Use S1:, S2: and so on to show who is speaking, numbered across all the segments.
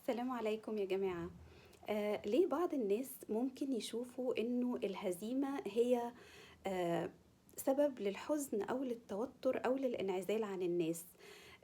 S1: السلام عليكم يا جماعة. ليه بعض الناس ممكن يشوفوا إنه الهزيمة هي آه سبب للحزن أو للتوتر أو للانعزال عن الناس.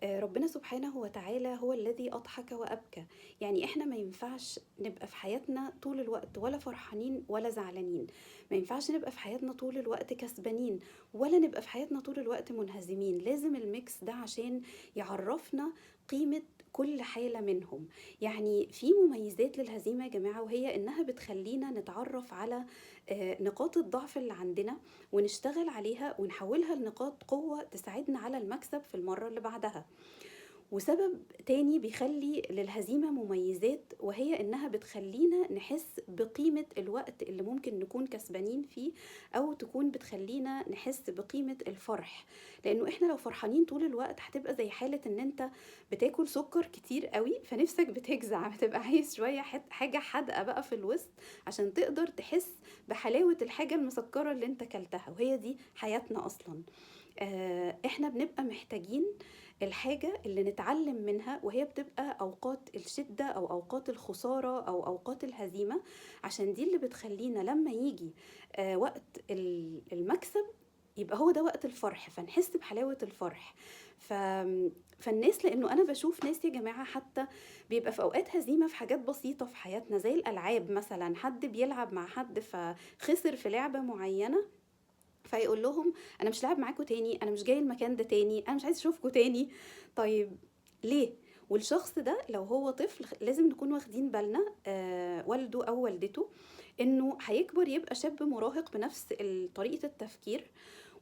S1: ربنا سبحانه وتعالى هو الذي أضحك وأبكى. يعني إحنا ما ينفعش نبقى في حياتنا طول الوقت ولا فرحانين ولا زعلانين، ما ينفعش نبقى في حياتنا طول الوقت كسبانين ولا نبقى في حياتنا طول الوقت منهزمين. لازم الميكس ده عشان يعرفنا قيمة كل حالة منهم. يعني في مميزات للهزيمة يا جماعة، وهي إنها بتخلينا نتعرف على نقاط الضعف اللي عندنا ونشتغل عليها ونحولها لنقاط قوة تساعدنا على المكسب في المرة اللي بعدها. وسبب تاني بيخلي للهزيمة مميزات، وهي إنها بتخلينا نحس بقيمة الوقت اللي ممكن نكون كسبانين فيه، أو تكون بتخلينا نحس بقيمة الفرح. لأنه إحنا لو فرحانين طول الوقت هتبقى زي حالة إن أنت بتاكل سكر كتير قوي فنفسك بتجزع، بتبقى عايز شوية حاجة حادقة بقى في الوسط عشان تقدر تحس بحلاوة الحاجة المسكرة اللي انت كلتها، وهي دي حياتنا أصلا. احنا بنبقى محتاجين الحاجة اللي نتعلم منها، وهي بتبقى أوقات الشدة أو أوقات الخسارة أو أوقات الهزيمة، عشان دي اللي بتخلينا لما يجي وقت المكسب يبقى هو ده وقت الفرح، فنحس بحلاوة الفرح. ف... فالناس، لأنه أنا بشوف ناس يا جماعة حتى بيبقى في أوقات هزيمة في حاجات بسيطة في حياتنا زي الألعاب مثلا، حد بيلعب مع حد فخسر في لعبة معينة، فيقول لهم انا مش لاعب معاكم تاني، انا مش جاي المكان ده تاني، انا مش عايز اشوفكم تاني. طيب ليه؟ والشخص ده لو هو طفل لازم نكون واخدين بالنا، والده او والدته، انه هيكبر يبقى شاب مراهق بنفس طريقة التفكير،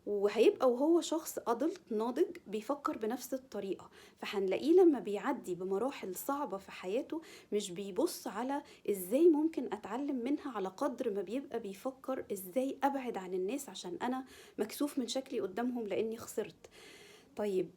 S1: وهيبقى وهو شخص أدلت ناضج بيفكر بنفس الطريقة. فهنلاقيه لما بيعدي بمراحل صعبة في حياته مش بيبص على ازاي ممكن أتعلم منها، على قدر ما بيبقى بيفكر ازاي أبعد عن الناس عشان أنا مكسوف من شكلي قدامهم لأني خسرت. طيب